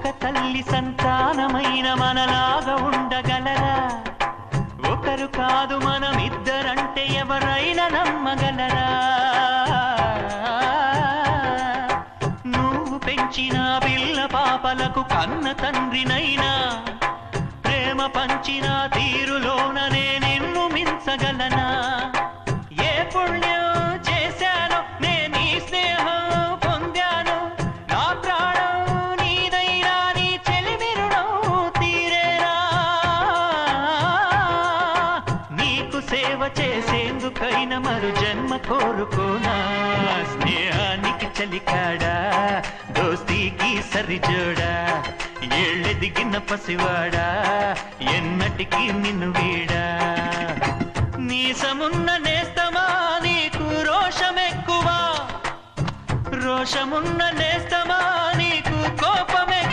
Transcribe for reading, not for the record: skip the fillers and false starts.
ఒక తల్లి సంతానమైన మనలాగా ఉండగలరా? ఒకరు కాదు మనమిద్దరంటే ఎవరైనా నమ్మగలరా? నువ్వు పెంచిన పిల్ల పాపలకు కన్న తండ్రినైనా ప్రేమ పంచిన తీరులోననే నిన్ను మించగలనా? ఏ పుణ్యం చేశాను నేను ఈ స్నేహం పొందాను, నా ప్రాణం నీదైనా నీ చెలిమిరుణం తీరేరా? నీకు సేవ చేసేందుకైనా మరు జన్మ కోరుకోనా? స్నేహానికి చలికాడా, దోస్తీకి సరిజోడా, ఏళ్ళెదిగిన పసివాడా, ఎన్నటికీ నిన్ను వీడా? నీసమున్న నేస్తమా నీకు రోషమెక్కువా, రోషమున్న నేస్తమా నీకు కోపం